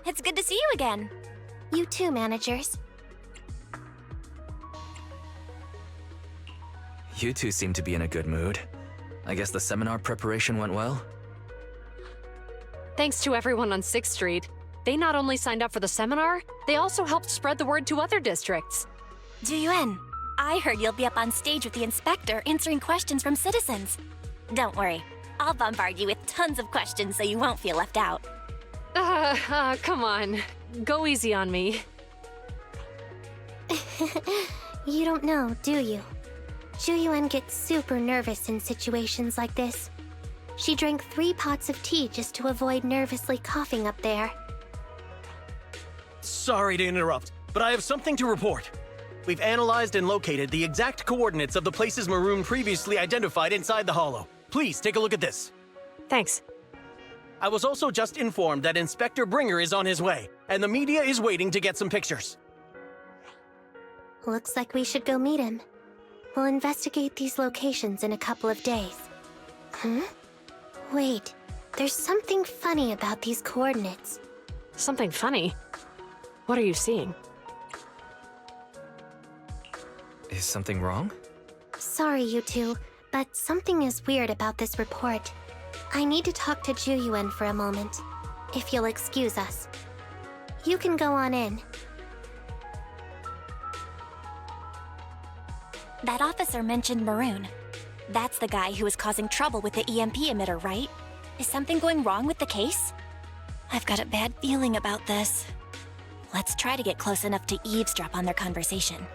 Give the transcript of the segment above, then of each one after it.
It's good to see you again. You too, managers. You two seem to be in a good mood. I guess the seminar preparation went well? Thanks to everyone on 6th Street. They not only signed up for the seminar, they also helped spread the word to other districts. Juyuan, I heard you'll be up on stage with the inspector answering questions from citizens. Don't worry, I'll bombard you with tons of questions so you won't feel left out. Come on. Go easy on me. You don't know, do you? Juyuan gets super nervous in situations like this. She drank 3 pots of tea just to avoid nervously coughing up there. Sorry to interrupt, but I have something to report. We've analyzed and located the exact coordinates of the places Maroon previously identified inside the hollow. Please take a look at this. Thanks. I was also just informed that Inspector Bringer is on his way, and the media is waiting to get some pictures. Looks like we should go meet him. We'll investigate these locations in a couple of days. Wait, there's something funny about these coordinates. Something funny? What are you seeing? Is something wrong? Sorry, you two, but something is weird about this report. I need to talk to Juyuan for a moment, if you'll excuse us. You can go on in. That officer mentioned Maroon. That's the guy who was causing trouble with the EMP emitter, right? Is something going wrong with the case? I've got a bad feeling about this. Let's try to get close enough to eavesdrop on their conversation.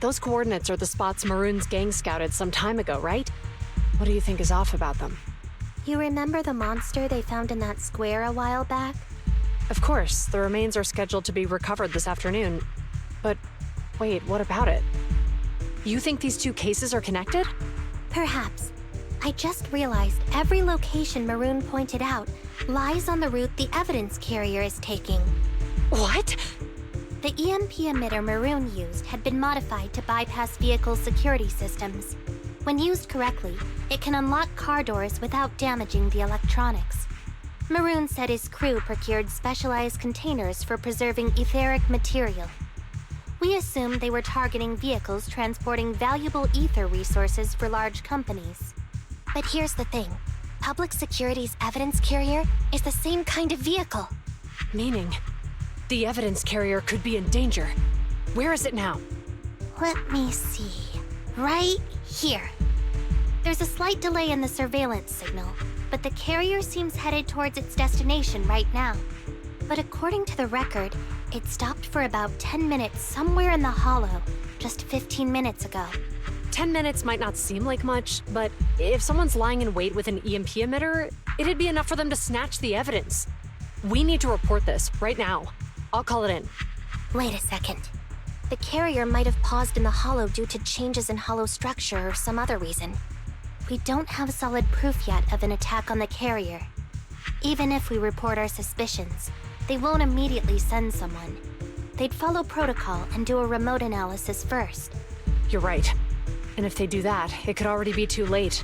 Those coordinates are the spots Maroon's gang scouted some time ago, right? What do you think is off about them? You remember the monster they found in that square a while back? Of course, the remains are scheduled to be recovered this afternoon. But wait, what about it? You think these two cases are connected? Perhaps. I just realized every location Maroon pointed out lies on the route the evidence carrier is taking. What? The EMP emitter Maroon used had been modified to bypass vehicle security systems. When used correctly, it can unlock car doors without damaging the electronics. Maroon said his crew procured specialized containers for preserving etheric material. We assumed they were targeting vehicles transporting valuable ether resources for large companies. But here's the thing. Public Security's evidence carrier is the same kind of vehicle. Meaning, the evidence carrier could be in danger. Where is it now? Let me see. Right here. There's a slight delay in the surveillance signal, but the carrier seems headed towards its destination right now. But according to the record, it stopped for about 10 minutes somewhere in the hollow, just 15 minutes ago. 10 minutes might not seem like much, but if someone's lying in wait with an EMP emitter, it'd be enough for them to snatch the evidence. We need to report this right now. I'll call it in. Wait a second. The carrier might have paused in the hollow due to changes in hollow structure or some other reason. We don't have solid proof yet of an attack on the carrier. Even if we report our suspicions, they won't immediately send someone. They'd follow protocol and do a remote analysis first. You're right. And if they do that, it could already be too late.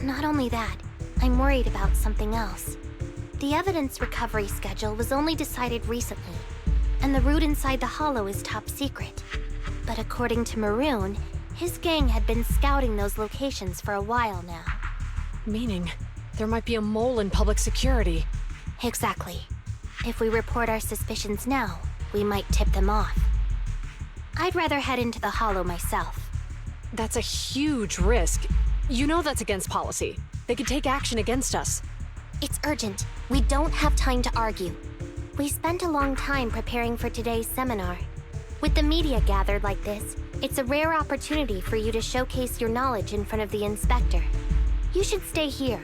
Not only that, I'm worried about something else. The evidence recovery schedule was only decided recently, and the route inside the hollow is top secret. But according to Maroon, his gang had been scouting those locations for a while now. Meaning, there might be a mole in public security. Exactly. If we report our suspicions now, we might tip them off. I'd rather head into the hollow myself. That's a huge risk. You know that's against policy. They could take action against us. It's urgent. We don't have time to argue. We spent a long time preparing for today's seminar. With the media gathered like this, it's a rare opportunity for you to showcase your knowledge in front of the inspector. You should stay here.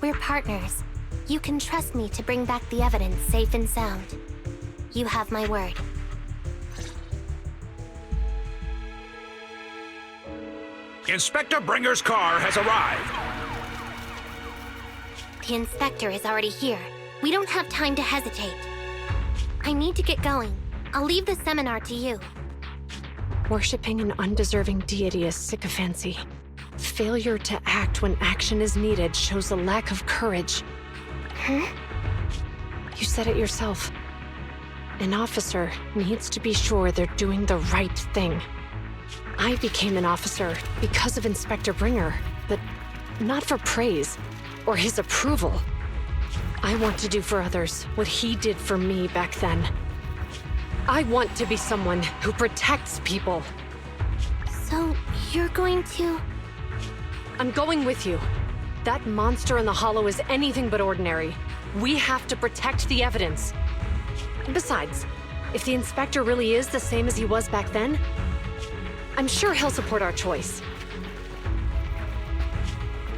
We're partners. You can trust me to bring back the evidence safe and sound. You have my word. Inspector Bringer's car has arrived. The inspector is already here. We don't have time to hesitate. I need to get going. I'll leave the seminar to you. Worshipping an undeserving deity is sycophancy. Failure to act when action is needed shows a lack of courage. Huh? You said it yourself. An officer needs to be sure they're doing the right thing. I became an officer because of Inspector Bringer, but not for praise or his approval. I want to do for others what he did for me back then. I want to be someone who protects people. So, you're going to... I'm going with you. That monster in the hollow is anything but ordinary. We have to protect the evidence. Besides, if the inspector really is the same as he was back then, I'm sure he'll support our choice.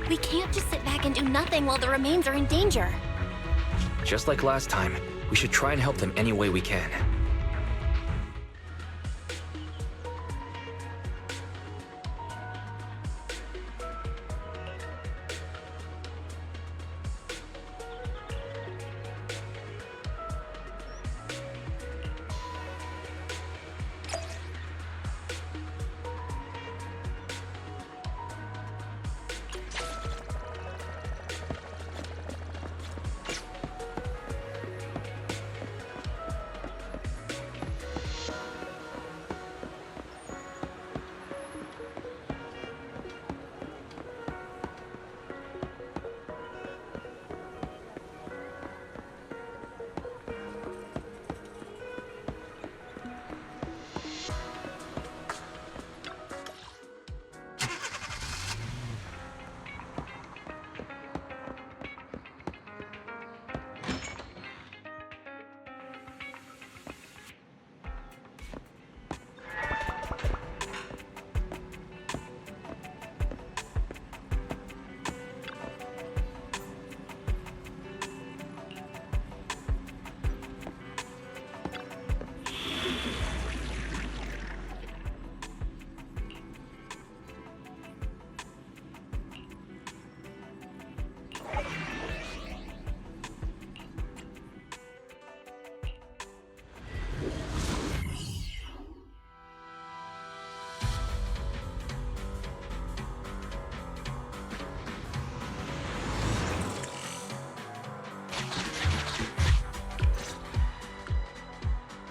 We can't just sit back and do nothing while the remains are in danger. Just like last time, we should try and help them any way we can.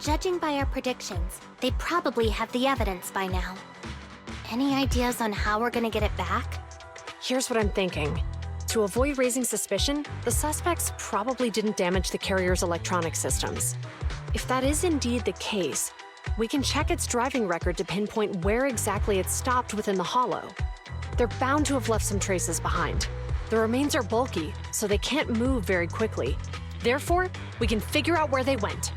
Judging by our predictions, they probably have the evidence by now. Any ideas on how we're gonna get it back? Here's what I'm thinking. To avoid raising suspicion, the suspects probably didn't damage the carrier's electronic systems. If that is indeed the case, we can check its driving record to pinpoint where exactly it stopped within the hollow. They're bound to have left some traces behind. The remains are bulky, so they can't move very quickly. Therefore, we can figure out where they went.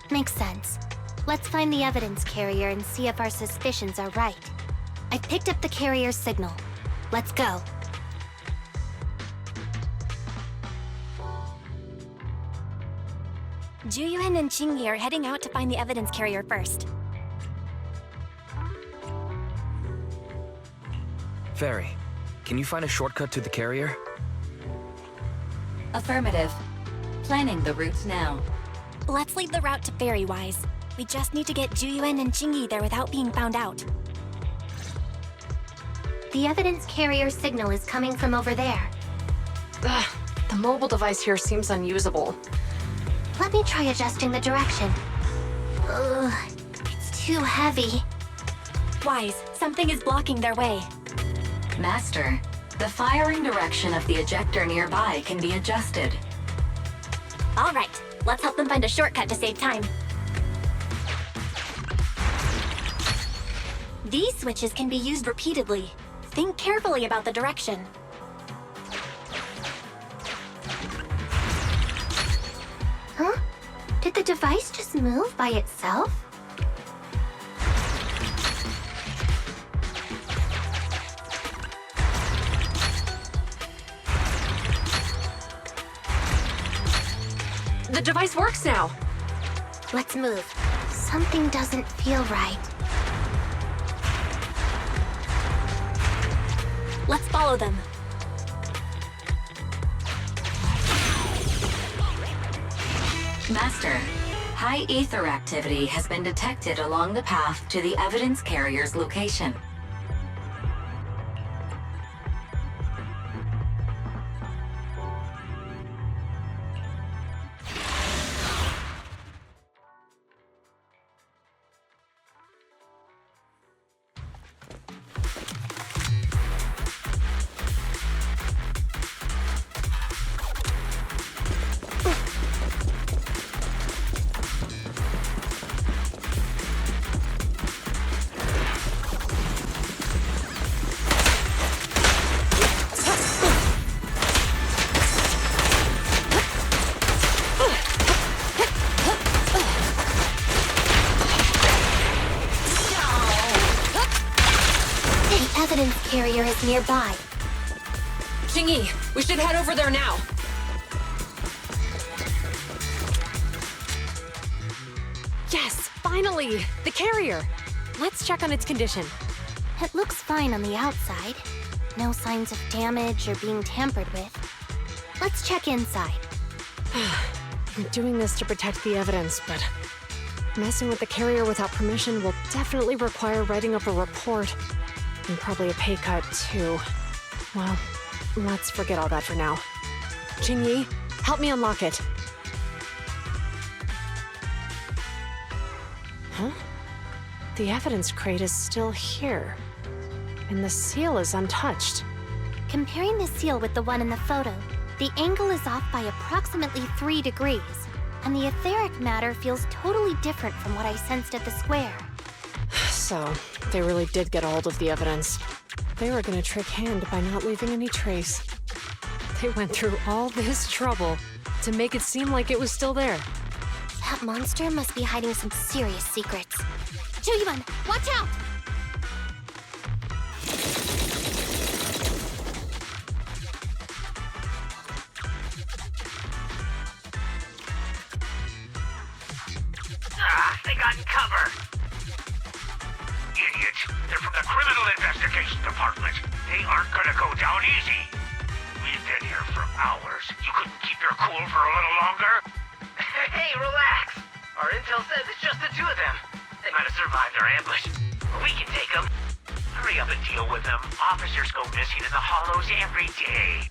Makes sense. Let's find the evidence carrier and see if our suspicions are right. I picked up the carrier's signal. Let's go. Juyuan and Qingyi are heading out to find the evidence carrier first. Fairy, can you find a shortcut to the carrier? Affirmative. Planning the routes now. Let's leave the route to Fairy-wise. We just need to get Juyuan and Qingyi there without being found out. The evidence carrier signal is coming from over there. Ugh, the mobile device here seems unusable. Let me try adjusting the direction. Ugh, it's too heavy. Wise, something is blocking their way. Master, the firing direction of the ejector nearby can be adjusted. All right, let's help them find a shortcut to save time. These switches can be used repeatedly. Think carefully about the direction. Huh? Did the device just move by itself? The device works now! Let's move. Something doesn't feel right. Let's follow them. Master, high ether activity has been detected along the path to the evidence carrier's location. The evidence carrier is nearby. Jingyi, we should head over there now. Yes, finally! The carrier! Let's check on its condition. It looks fine on the outside. No signs of damage or being tampered with. Let's check inside. I'm doing this to protect the evidence, but messing with the carrier without permission will definitely require writing up a report. And probably a pay cut, too. Well, let's forget all that for now. Jingyi, help me unlock it. Huh? The evidence crate is still here. And the seal is untouched. Comparing the seal with the one in the photo, the angle is off by approximately 3 degrees, and the etheric matter feels totally different from what I sensed at the square. So, they really did get a hold of the evidence. They were gonna trick Hand by not leaving any trace. They went through all this trouble to make it seem like it was still there. That monster must be hiding some serious secrets. Julian, watch out! They got in cover. Idiots. They're from the Criminal Investigation Department. They aren't gonna go down easy. We've been here for hours. You couldn't keep your cool for a little longer? Hey, relax. Our intel says it's just the 2 of them. They might have survived our ambush. We can take them. Hurry up and deal with them. Officers go missing in the hollows every day.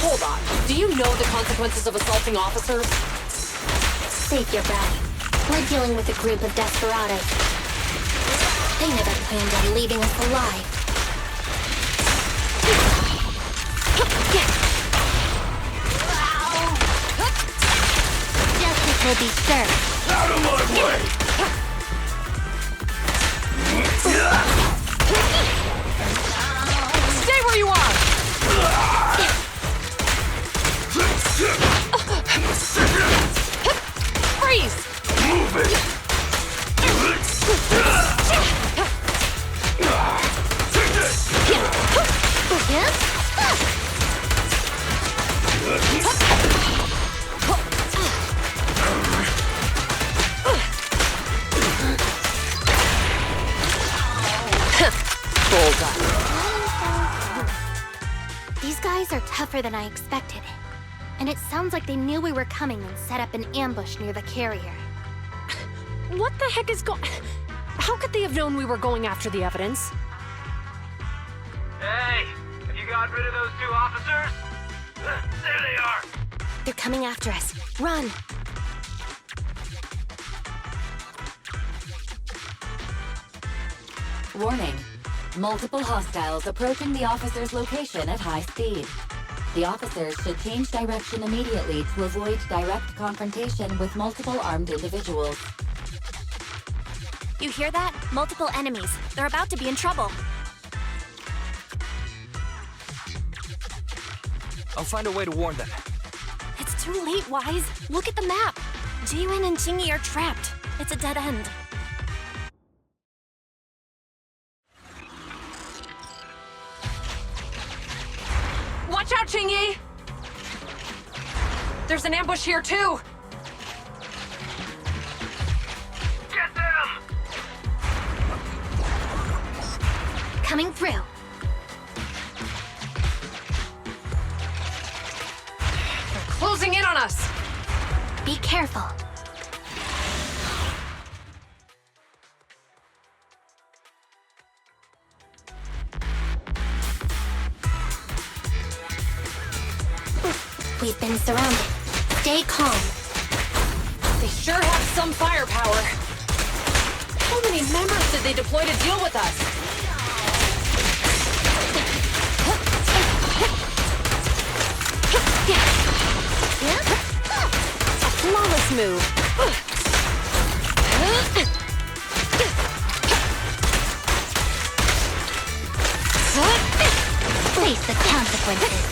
Hold on. Do you know the consequences of assaulting officers? Save your breath. We're dealing with a group of desperados. They never planned on leaving us alive. Justice will be served. Out of my way! Stay where you are! Freeze! Move it! Take this! These guys are tougher than I expected. And it sounds like they knew we were coming and set up an ambush near the carrier. What the heck is going... How could they have known we were going after the evidence? Hey, have you got rid of those 2 officers? There they are! They're coming after us. Run! Warning. Multiple hostiles approaching the officer's location at high speed. The officers should change direction immediately to avoid direct confrontation with multiple armed individuals. You hear that? Multiple enemies. They're about to be in trouble. I'll find a way to warn them. It's too late, Wise. Look at the map. Jiwin and Jingyi are trapped. It's a dead end. Watch out, Jingyi! There's an ambush here, too! Get them! coming through. They're closing in on us! Be careful. We've been surrounded. Stay calm. They sure have some firepower. How many members did they deploy to deal with us? A flawless move. Face the consequences.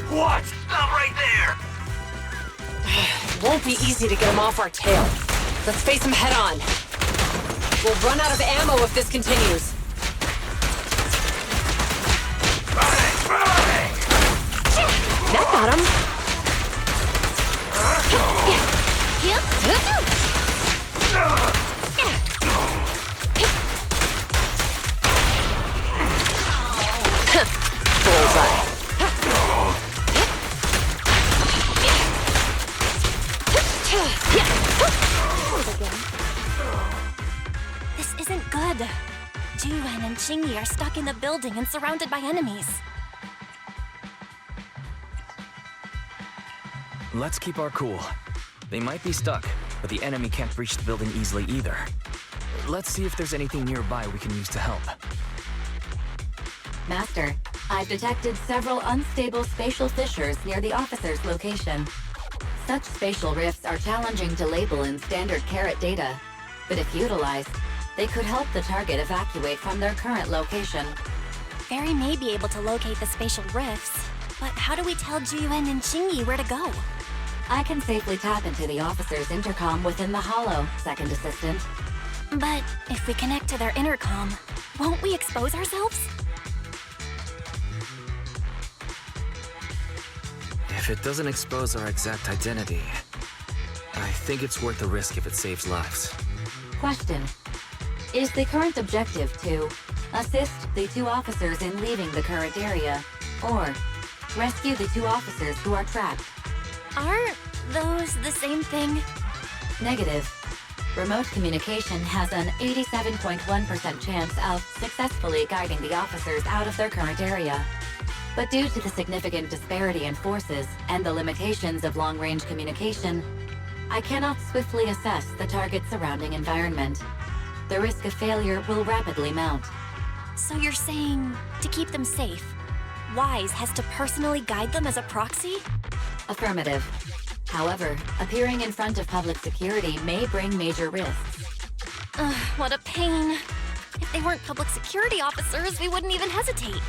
What? Stop right there! Won't be easy to get them off our tail. Let's face them head on. We'll run out of ammo if this continues. That got him. Bullseye. This isn't good. Juan and Chingy are stuck in the building and surrounded by enemies. Let's keep our cool. They might be stuck, but the enemy can't breach the building easily either. Let's see if there's anything nearby we can use to help. Master, I've detected several unstable spatial fissures near the officer's location. Such spatial rifts are challenging to label in standard carat data, but if utilized, they could help the target evacuate from their current location. Barry may be able to locate the spatial rifts, but how do we tell Juan and Chingy where to go? I can safely tap into the officer's intercom within the hollow, Second Assistant. But if we connect to their intercom, won't we expose ourselves? If it doesn't expose our exact identity, I think it's worth the risk if it saves lives. Question. Is the current objective to assist the two officers in leaving the current area, or rescue the two officers who are trapped? Aren't those the same thing? Negative. Remote communication has an 87.1% chance of successfully guiding the officers out of their current area. But due to the significant disparity in forces and the limitations of long-range communication, I cannot swiftly assess the target's surrounding environment. The risk of failure will rapidly mount. So you're saying, to keep them safe, Wise has to personally guide them as a proxy? Affirmative. However, appearing in front of public security may bring major risks. Ugh, what a pain. If they weren't public security officers, we wouldn't even hesitate.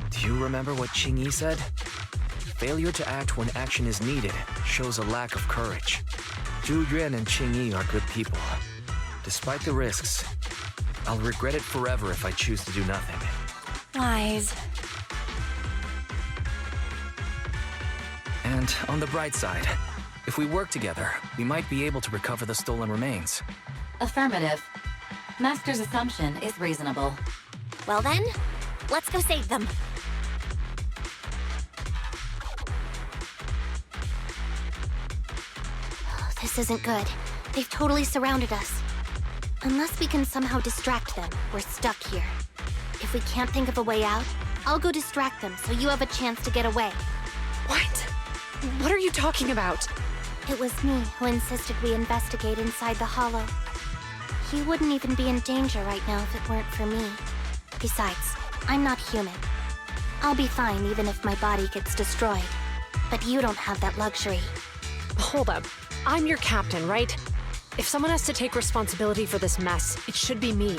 Do you remember what Qingyi said? Failure to act when action is needed shows a lack of courage. Zhu Yuan and Qingyi are good people. Despite the risks, I'll regret it forever if I choose to do nothing. Wise. And on the bright side, if we work together, we might be able to recover the stolen remains. Affirmative. Master's assumption is reasonable. Well then, let's go save them. This isn't good. They've totally surrounded us. Unless we can somehow distract them, we're stuck here. If we can't think of a way out, I'll go distract them so you have a chance to get away. What? What are you talking about? It was me who insisted we investigate inside the hollow. You wouldn't even be in danger right now if it weren't for me. Besides, I'm not human. I'll be fine even if my body gets destroyed. But you don't have that luxury. Hold up. I'm your captain, right? If someone has to take responsibility for this mess, it should be me.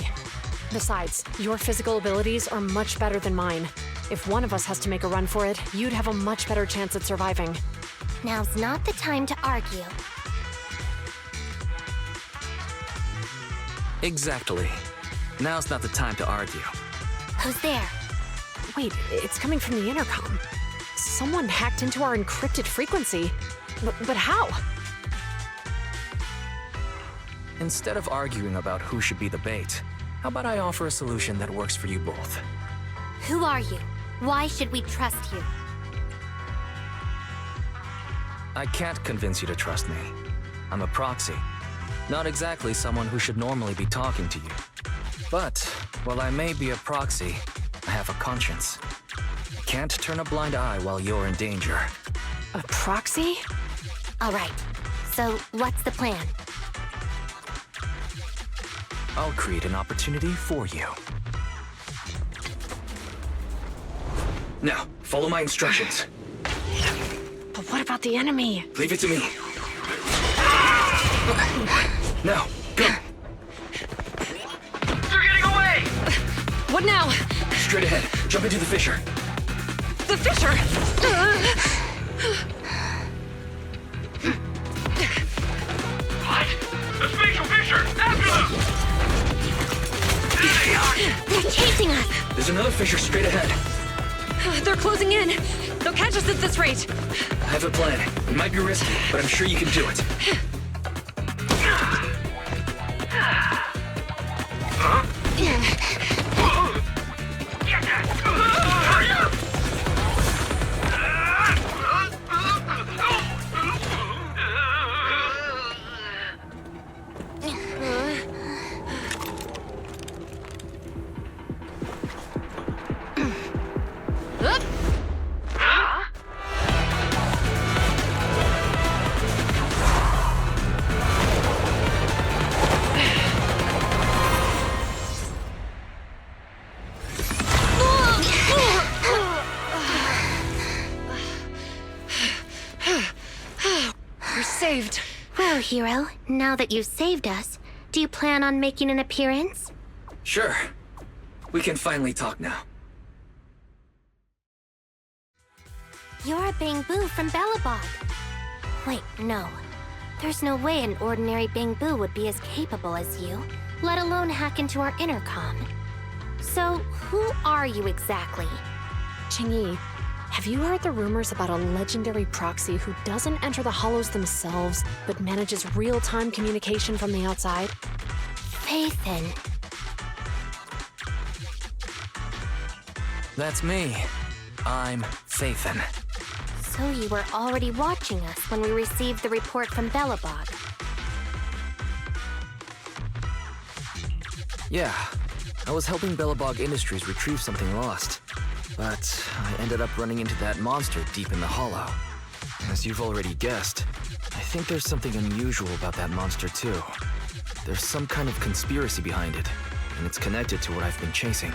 Besides, your physical abilities are much better than mine. If one of us has to make a run for it, you'd have a much better chance at surviving. Now's not the time to argue. Exactly. Now's not the time to argue. Who's there? Wait, it's coming from the intercom. Someone hacked into our encrypted frequency. But how? Instead of arguing about who should be the bait, how about I offer a solution that works for you both? Who are you? Why should we trust you? I can't convince you to trust me. I'm a proxy. Not exactly someone who should normally be talking to you. But, while I may be a proxy, I have a conscience. I can't turn a blind eye while you're in danger. A proxy? All right. So, what's the plan? I'll create an opportunity for you. Now, follow my instructions. But what about the enemy? Leave it to me. Now, go! They're getting away! What now? Straight ahead. Jump into the fissure. The fissure! What? The spatial fissure! After them! There they are! They're chasing us! There's another fissure straight ahead. They're closing in. They'll catch us at this rate. I have a plan. It might be risky, but I'm sure you can do it. Get that! Hurry up! We're saved. Well, hero, now that you've saved us, do you plan on making an appearance? Sure. We can finally talk now. You're a Bang-Boo from Belobog. Wait, no. There's no way an ordinary Bang-Boo would be as capable as you, let alone hack into our intercom. So, who are you exactly? Qingyi, have you heard the rumors about a legendary proxy who doesn't enter the hollows themselves, but manages real-time communication from the outside? Phaethon. That's me. I'm Phaethon. So you were already watching us when we received the report from Belobog. Yeah, I was helping Belobog Industries retrieve something lost. But I ended up running into that monster deep in the hollow. As you've already guessed, I think there's something unusual about that monster too. There's some kind of conspiracy behind it, and it's connected to what I've been chasing.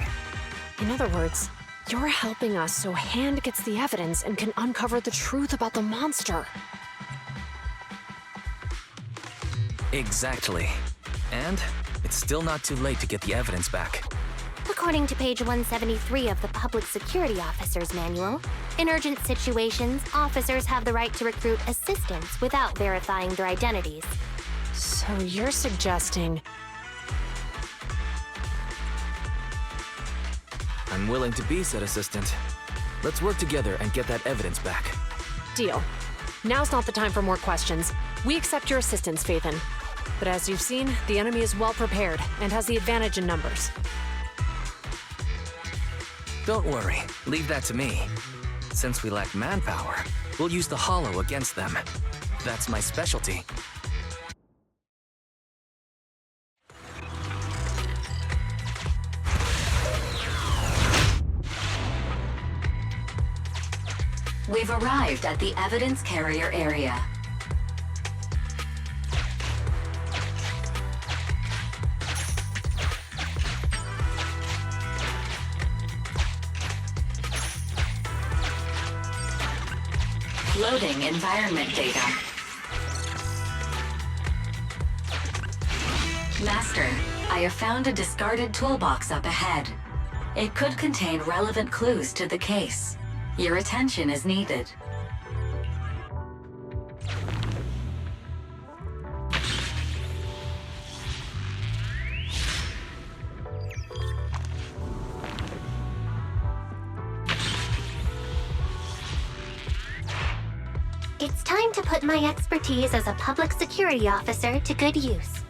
In other words, you're helping us so Hand gets the evidence and can uncover the truth about the monster. Exactly. And it's still not too late to get the evidence back. According to page 173 of the Public Security Officer's Manual, in urgent situations, officers have the right to recruit assistants without verifying their identities. So you're suggesting... I'm willing to be said assistant. Let's work together and get that evidence back. Deal. Now's not the time for more questions. We accept your assistance, Phaethon. But as you've seen, the enemy is well prepared and has the advantage in numbers. Don't worry, leave that to me. Since we lack manpower, we'll use the hollow against them. That's my specialty. We've arrived at the evidence carrier area. Loading environment data. Master, I have found a discarded toolbox up ahead. It could contain relevant clues to the case. Your attention is needed. It's time to put my expertise as a public security officer to good use.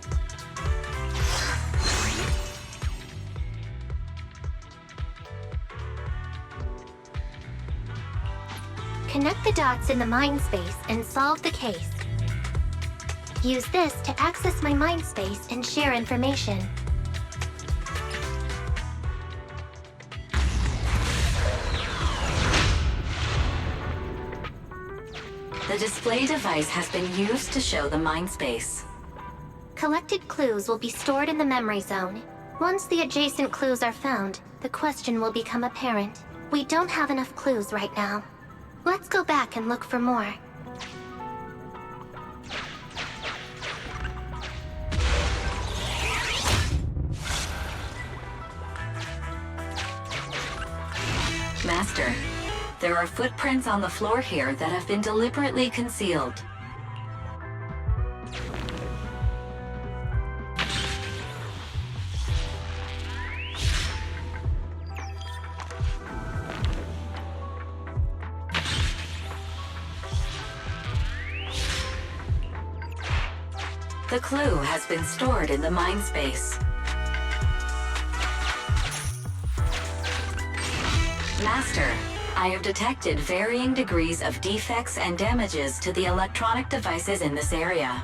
Connect the dots in the mind space and solve the case. Use this to access my mind space and share information. The display device has been used to show the mind space. Collected clues will be stored in the memory zone. Once the adjacent clues are found, the question will become apparent. We don't have enough clues right now. Let's go back and look for more. Master, there are footprints on the floor here that have been deliberately concealed. The clue has been stored in the mind space. Master, I have detected varying degrees of defects and damages to the electronic devices in this area.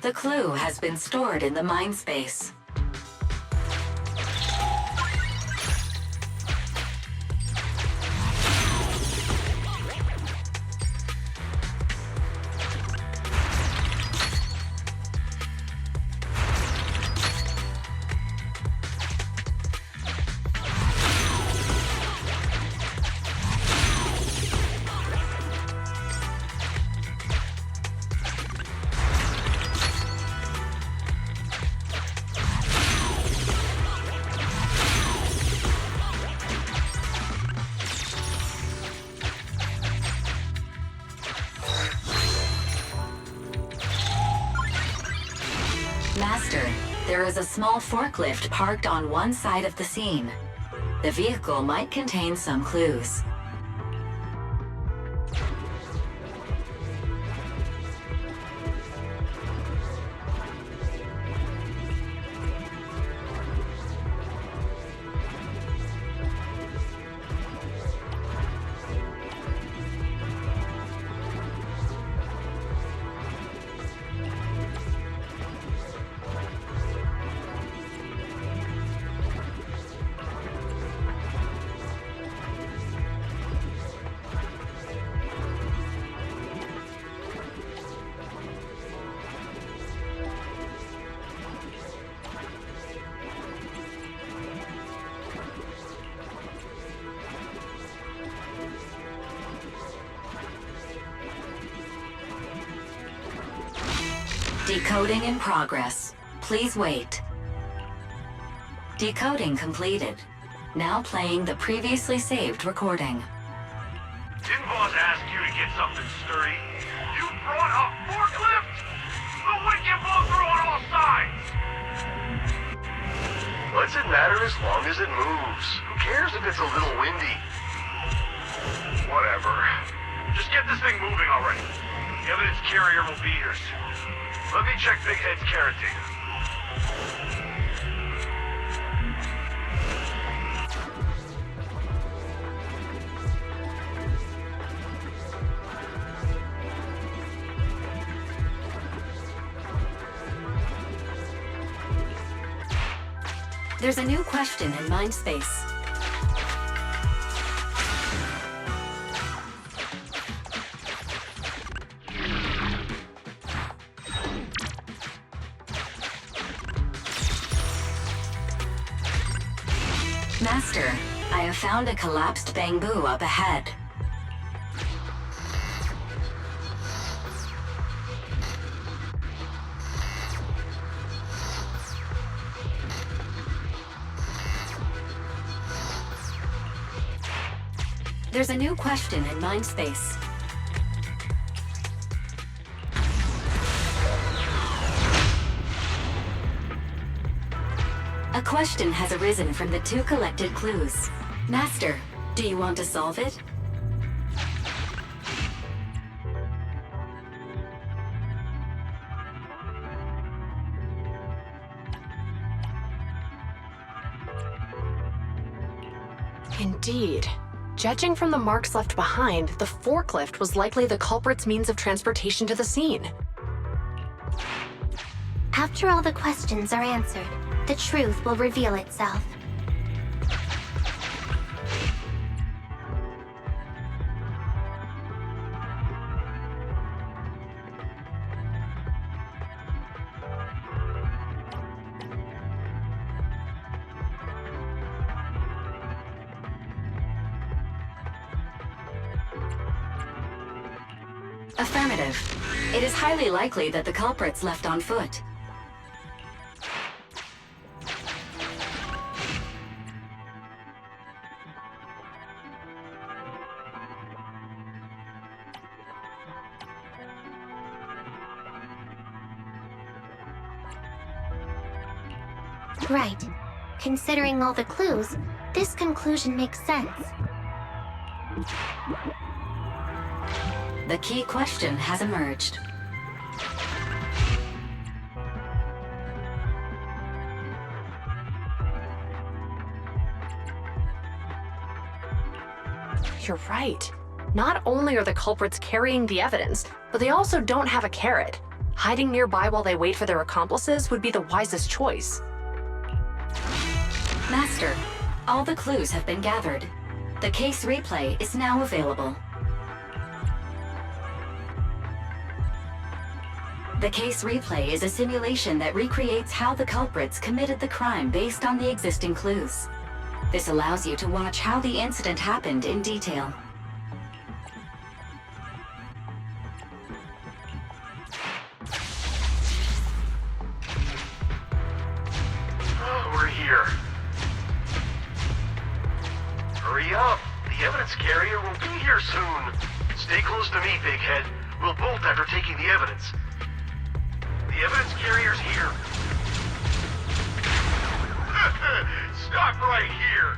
The clue has been stored in the mind space. Master, there is a small forklift parked on one side of the scene. The vehicle might contain some clues. Decoding in progress. Please wait. Decoding completed. Now playing the previously saved recording. Didn't boss ask you to get something sturdy? You brought a forklift? The wind can blow through on all sides! What's it matter as long as it moves? Who cares if it's a little windy? Whatever. Just get this thing moving already. The evidence carrier will be here soon. Let me check Big Head's carrot data. There's a new question in mind space. Master, I have found a collapsed bamboo up ahead. There's a new question in mind space. A question has arisen from the 2 collected clues. Master, do you want to solve it? Indeed. Judging from the marks left behind, the forklift was likely the culprit's means of transportation to the scene. After all the questions are answered, the truth will reveal itself. Affirmative. It is highly likely that the culprit's left on foot. Right. Considering all the clues, this conclusion makes sense. The key question has emerged. You're right. Not only are the culprits carrying the evidence, but they also don't have a carrot. Hiding nearby while they wait for their accomplices would be the wisest choice. Master, all the clues have been gathered. The case replay is now available. The case replay is a simulation that recreates how the culprits committed the crime based on the existing clues. This allows you to watch how the incident happened in detail. We're here. Hurry up! The evidence carrier will be here soon. Stay close to me, Big Head. We'll bolt after taking the evidence. The evidence carrier's here. Stop right here!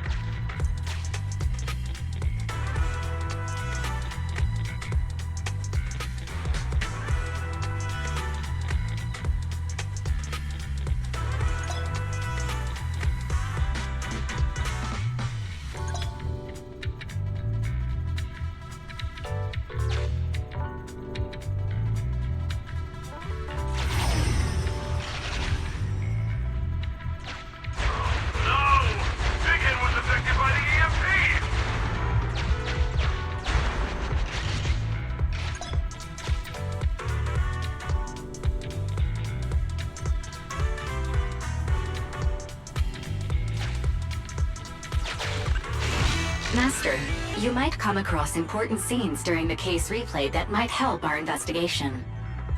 Master, you might come across important scenes during the case replay that might help our investigation.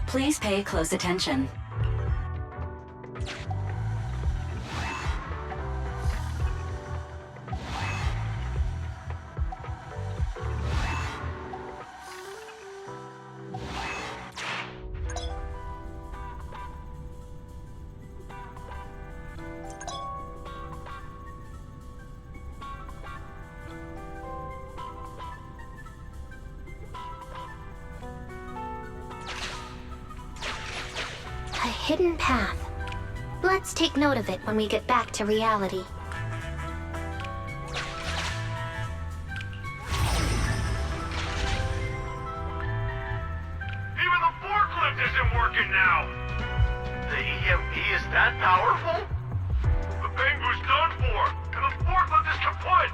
Please pay close attention. A hidden path. Let's take note of it when we get back to reality. Even the forklift isn't working now! The EMP is that powerful? The Bangu's done for, and the forklift is kaput!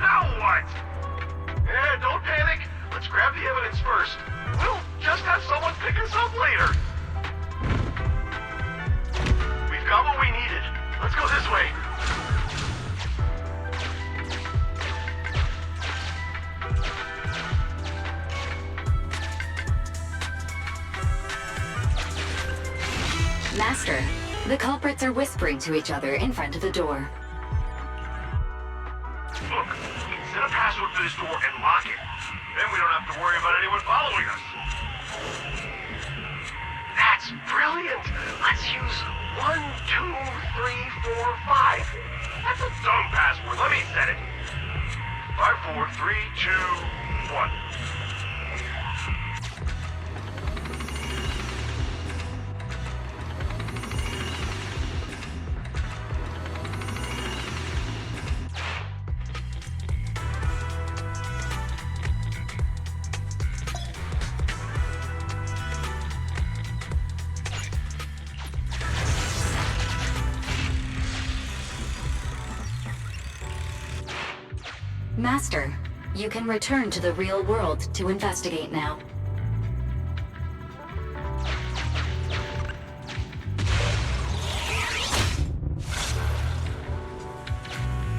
Now what? Don't panic. Let's grab the evidence first. We'll just have someone pick us up later. We've got what we needed. Let's go this way. Master, the culprits are whispering to each other in front of the door. Look, we can set a password for this door and lock it. Then we don't have to worry about anyone following us. That's brilliant. Let's use 1, 2, 3, 4, 5. 5? That's a dumb password. Let me set it. 5, 4, 3, 2, 1. Master, you can return to the real world to investigate now.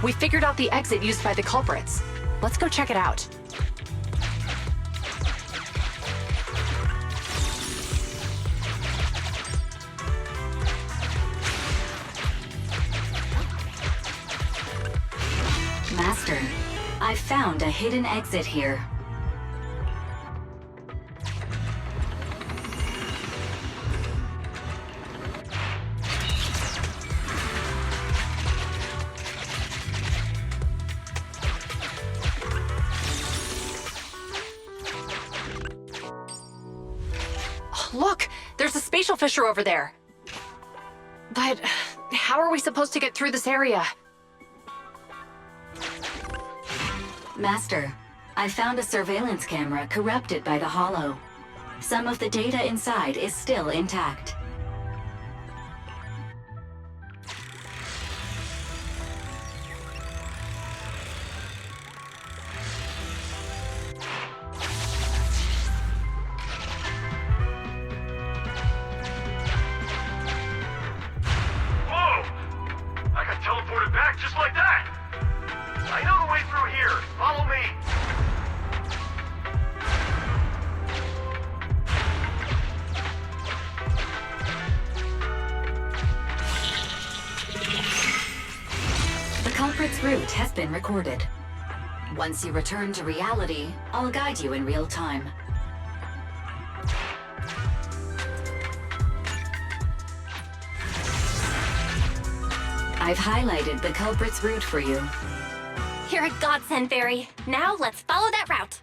We figured out the exit used by the culprits. Let's go check it out. Master, I found a hidden exit here. Look! There's a spatial fissure over there. But how are we supposed to get through this area? Master, I found a surveillance camera corrupted by the Hollow. Some of the data inside is still intact. Whoa! I got teleported back just like that! I know the way through here. Follow me. The culprit's route has been recorded. Once you return to reality, I'll guide you in real time. I've highlighted the culprit's route for you. You're a godsend, Barry. Now let's follow that route.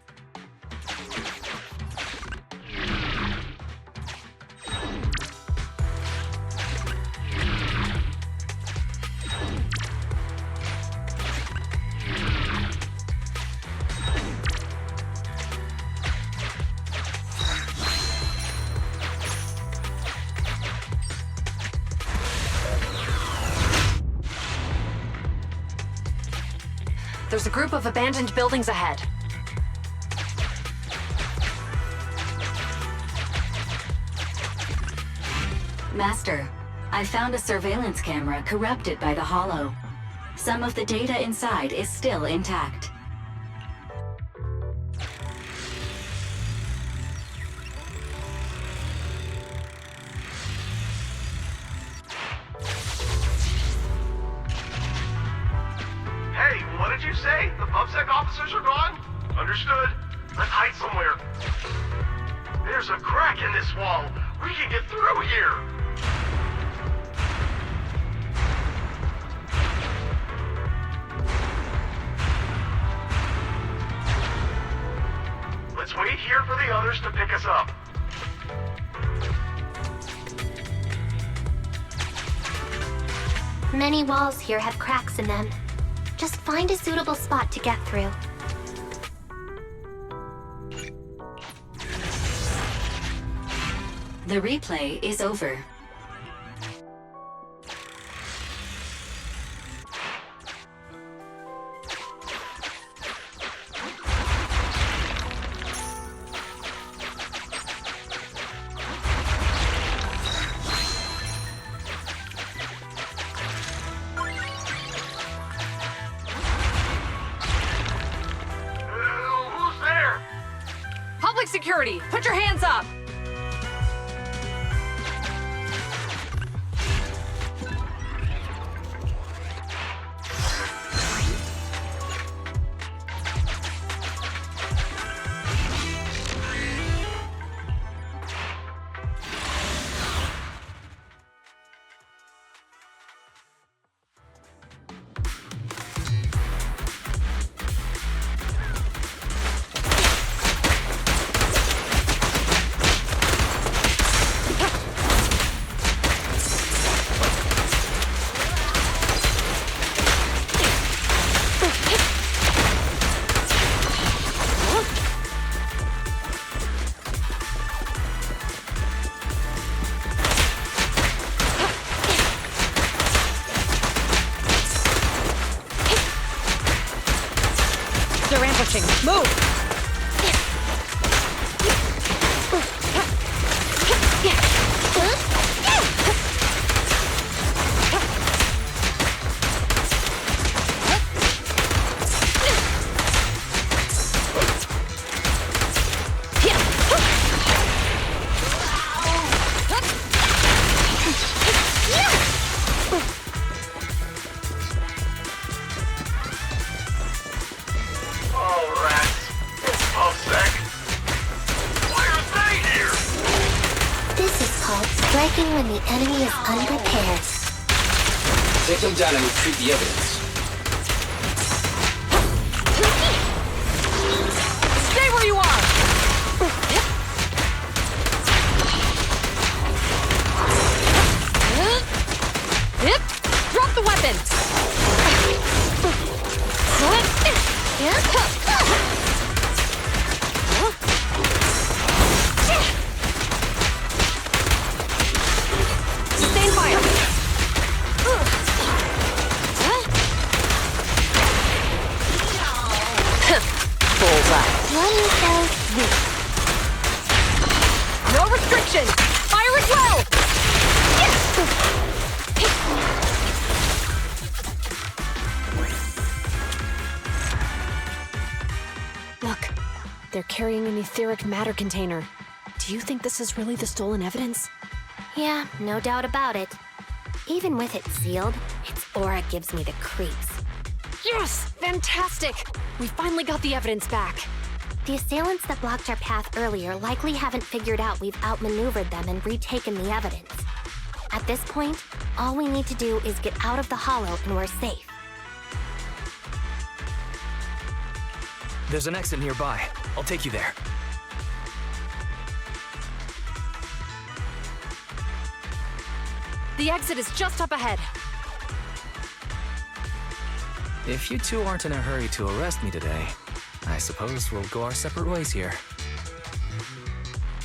There's a group of abandoned buildings ahead. Master, I found a surveillance camera corrupted by the Hollow. Some of the data inside is still intact. Hey, what did you say? The PubSec officers are gone? Understood. Let's hide somewhere. There's a crack in this wall. We can get through here. Let's wait here for the others to pick us up. Many walls here have cracks in them. Just find a suitable spot to get through. The replay is over. Who's there? Public security, put your hands up! ambushing. Move! When the enemy is unprepared. Take them down and retrieve the evidence. Stay where you are! Drop the weapon! Sustain fire! Bullseye. Running so weak. No restriction! Fire as well! Look, they're carrying an etheric matter container. Do you think this is really the stolen evidence? Yeah, no doubt about it. Even with it sealed, its aura gives me the creeps. Yes! Fantastic! We finally got the evidence back. The assailants that blocked our path earlier likely haven't figured out we've outmaneuvered them and retaken the evidence. At this point, all we need to do is get out of the hollow and we're safe. There's an exit nearby. I'll take you there. The exit is just up ahead. If you two aren't in a hurry to arrest me today, I suppose we'll go our separate ways here.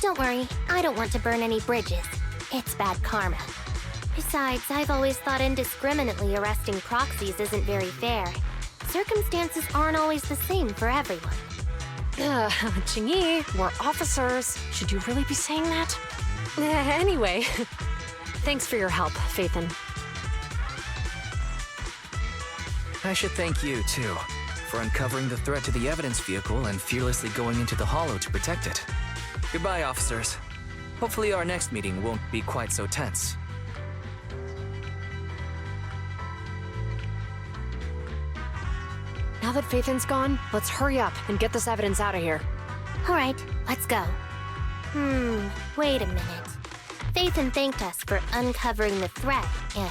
Don't worry, I don't want to burn any bridges. It's bad karma. Besides, I've always thought indiscriminately arresting proxies isn't very fair. Circumstances aren't always the same for everyone. Qingyi, we're officers. Should you really be saying that? Anyway, thanks for your help, Phaethon. I should thank you, too, for uncovering the threat to the evidence vehicle and fearlessly going into the hollow to protect it. Goodbye, officers. Hopefully our next meeting won't be quite so tense. Now that Phaethon's gone, let's hurry up and get this evidence out of here. All right, let's go. Wait a minute. Phaethon thanked us for uncovering the threat and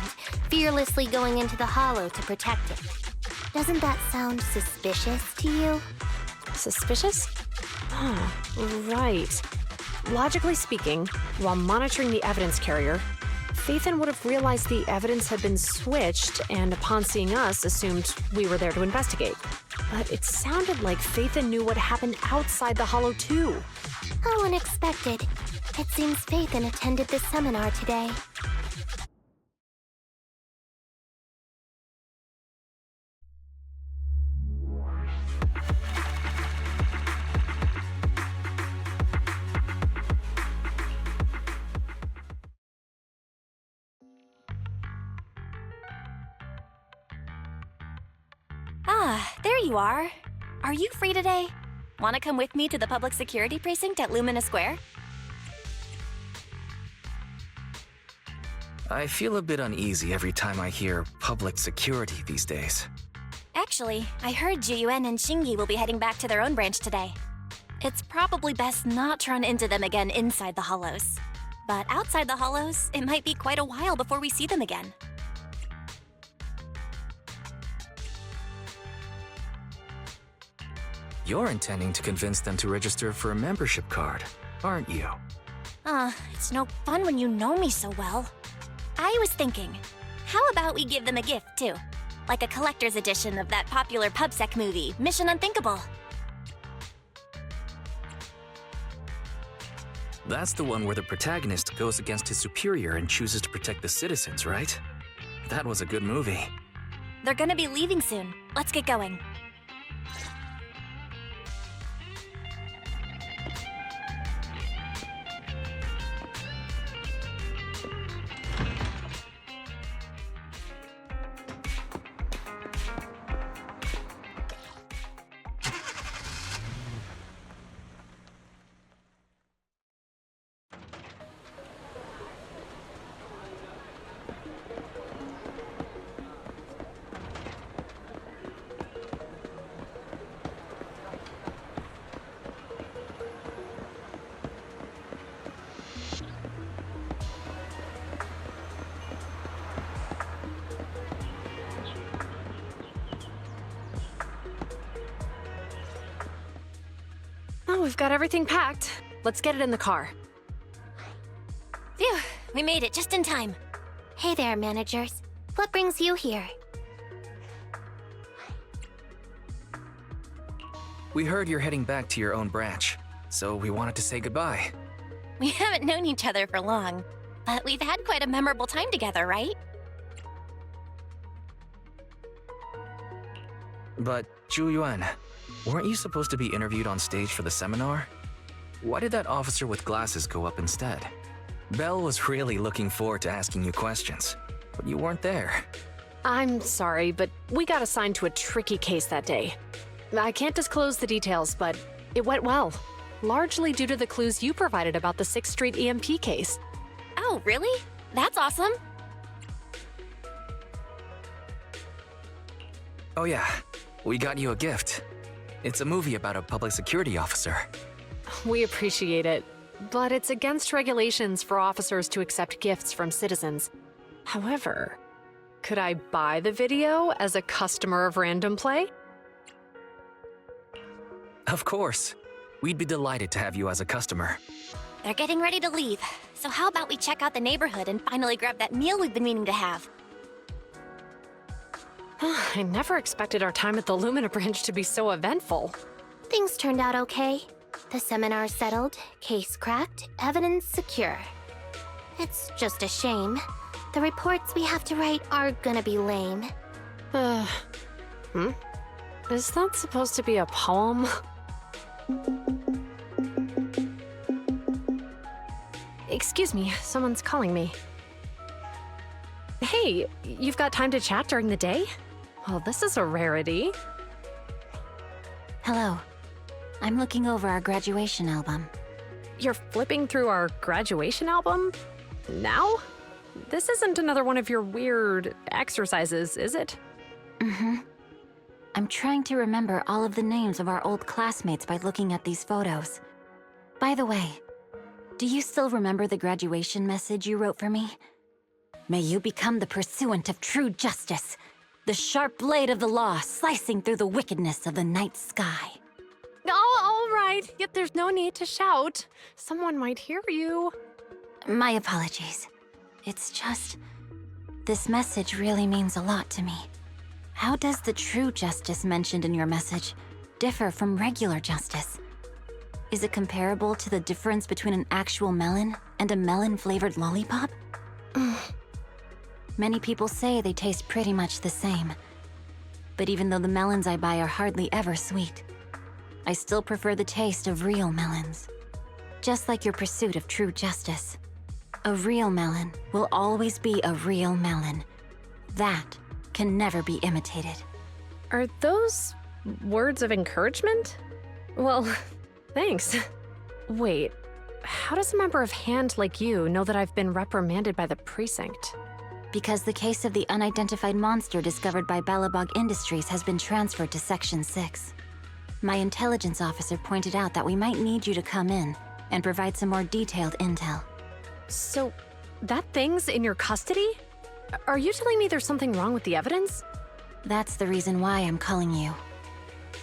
fearlessly going into the hollow to protect it. Doesn't that sound suspicious to you? Suspicious? Right. Logically speaking, while monitoring the evidence carrier, Phaethon would have realized the evidence had been switched and upon seeing us assumed we were there to investigate. But it sounded like Phaethon knew what happened outside the hollow too. How unexpected. It seems Phaethon attended the seminar today. Ah, there you are. Are you free today? Want to come with me to the public security precinct at Lumina Square? I feel a bit uneasy every time I hear public security these days. Actually, I heard Juyuan and Xingyi will be heading back to their own branch today. It's probably best not to run into them again inside the hollows. But outside the hollows, it might be quite a while before we see them again. You're intending to convince them to register for a membership card, aren't you? It's no fun when you know me so well. I was thinking, how about we give them a gift, too? Like a collector's edition of that popular PubSec movie, Mission Unthinkable. That's the one where the protagonist goes against his superior and chooses to protect the citizens, right? That was a good movie. They're gonna be leaving soon. Let's get going. we've got everything packed. Let's get it in the car. Phew, we made it just in time. Hey there, managers. What brings you here? We heard you're heading back to your own branch, so we wanted to say goodbye. We haven't known each other for long, but we've had quite a memorable time together, right? But, Zhu Yuan, weren't you supposed to be interviewed on stage for the seminar? Why did that officer with glasses go up instead? Belle was really looking forward to asking you questions, but you weren't there. I'm sorry, but we got assigned to a tricky case that day. I can't disclose the details, but it went well. Largely due to the clues you provided about the 6th Street EMP case. Oh, really? That's awesome. Oh yeah, we got you a gift. It's a movie about a public security officer. We appreciate it, but it's against regulations for officers to accept gifts from citizens. However, could I buy the video as a customer of Random Play? Of course. We'd be delighted to have you as a customer. They're getting ready to leave, so how about we check out the neighborhood and finally grab that meal we've been meaning to have? I never expected our time at the Lumina branch to be so eventful. Things turned out okay. The seminar settled, case cracked, evidence secure. It's just a shame. The reports we have to write are gonna be lame. Is that supposed to be a poem? Excuse me, someone's calling me. Hey, you've got time to chat during the day? Well, this is a rarity. Hello. I'm looking over our graduation album. You're flipping through our graduation album? Now? This isn't another one of your weird exercises, is it? I'm trying to remember all of the names of our old classmates by looking at these photos. By the way, do you still remember the graduation message you wrote for me? May you become the pursuant of true justice, the sharp blade of the law slicing through the wickedness of the night sky. Oh, all right. Yet there's no need to shout. Someone might hear you. My apologies. It's just... this message really means a lot to me. How does the true justice mentioned in your message differ from regular justice? Is it comparable to the difference between an actual melon and a melon-flavored lollipop? Many people say they taste pretty much the same. But even though the melons I buy are hardly ever sweet, I still prefer the taste of real melons. Just like your pursuit of true justice. A real melon will always be a real melon. That can never be imitated. Are those words of encouragement? Well, thanks. Wait, how does a member of HAND like you know that I've been reprimanded by the precinct? Because the case of the unidentified monster discovered by Balabog Industries has been transferred to Section 6. My intelligence officer pointed out that we might need you to come in and provide some more detailed intel. So, that thing's in your custody? Are you telling me there's something wrong with the evidence? That's the reason why I'm calling you.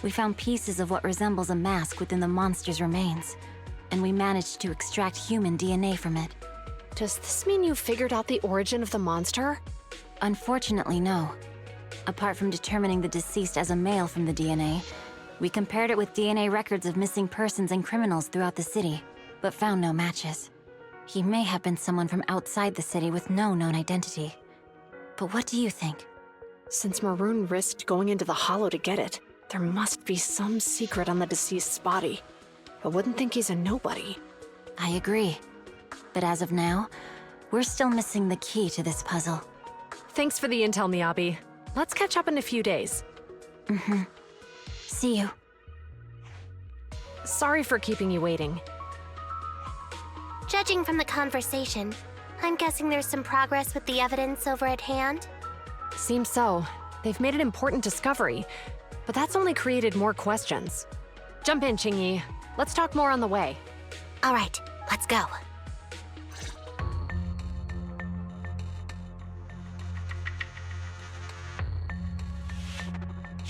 We found pieces of what resembles a mask within the monster's remains, and we managed to extract human DNA from it. Does this mean you figured out the origin of the monster? Unfortunately, no. Apart from determining the deceased as a male from the DNA, we compared it with DNA records of missing persons and criminals throughout the city, but found no matches. He may have been someone from outside the city with no known identity. But what do you think? Since Maroon risked going into the Hollow to get it, there must be some secret on the deceased's body. I wouldn't think he's a nobody. I agree. But as of now, we're still missing the key to this puzzle. Thanks for the intel, Miyabi. Let's catch up in a few days. See you. Sorry for keeping you waiting. Judging from the conversation, I'm guessing there's some progress with the evidence over at HAND? Seems so. They've made an important discovery, but that's only created more questions. Jump in, Qingyi. Let's talk more on the way. All right, let's go.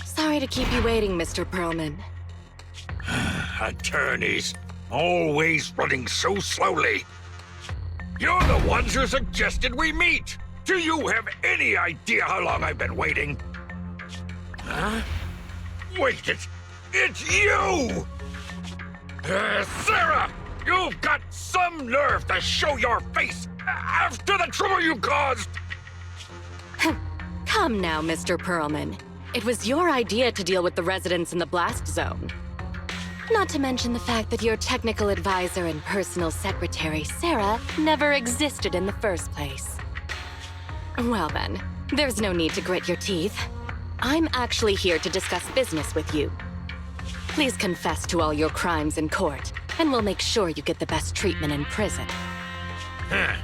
Sorry to keep you waiting, Mr. Perlman. Attorneys, always running so slowly. You're the ones who suggested we meet. Do you have any idea how long I've been waiting? Huh? Wait, it's you! Sarah! You've got some nerve to show your face after the trouble you caused! Come now, Mr. Perlman. It was your idea to deal with the residents in the blast zone. Not to mention the fact that your technical advisor and personal secretary, Sarah, never existed in the first place. Well then, there's no need to grit your teeth. I'm actually here to discuss business with you. Please confess to all your crimes in court, and we'll make sure you get the best treatment in prison. Huh.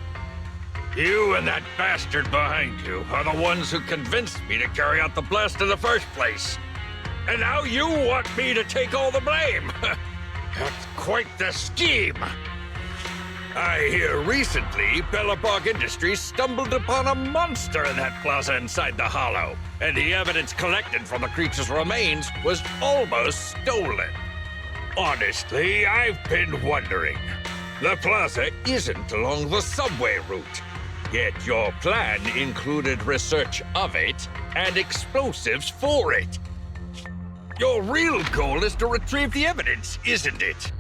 You and that bastard behind you are the ones who convinced me to carry out the blast in the first place. And now you want me to take all the blame. That's quite the scheme. I hear recently Bellabog Industries stumbled upon a monster in that plaza inside the Hollow, and the evidence collected from the creature's remains was almost stolen. Honestly, I've been wondering. The plaza isn't along the subway route, yet your plan included research of it and explosives for it. Your real goal is to retrieve the evidence, isn't it?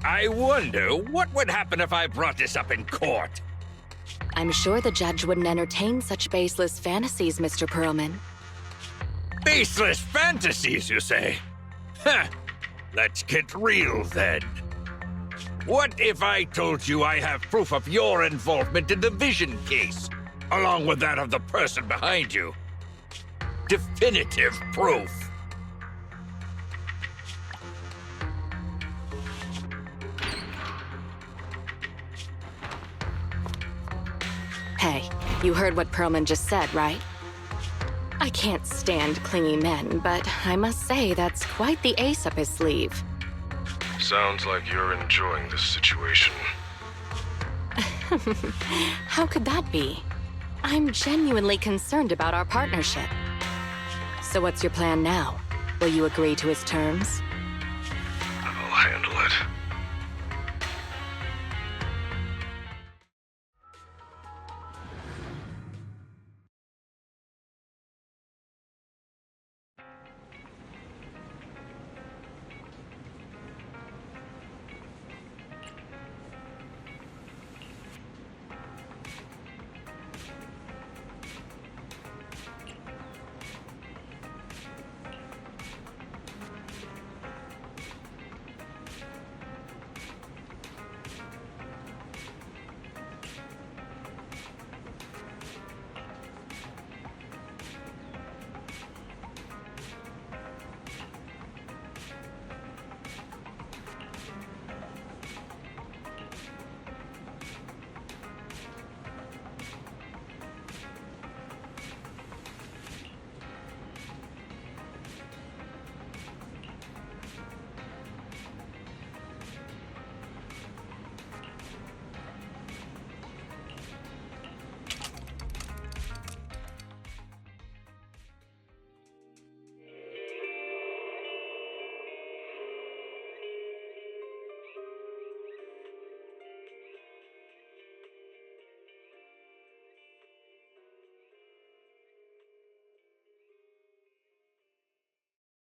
I wonder what would happen if I brought this up in court. I'm sure the judge wouldn't entertain such baseless fantasies, Mr. Perlman. Baseless fantasies, you say? Huh. Let's get real, then. What if I told you I have proof of your involvement in the Vision case, along with that of the person behind you? Definitive proof. Hey, you heard what Perlman just said, right? I can't stand clingy men, but I must say that's quite the ace up his sleeve. Sounds like you're enjoying this situation. How could that be? I'm genuinely concerned about our partnership. So what's your plan now? Will you agree to his terms?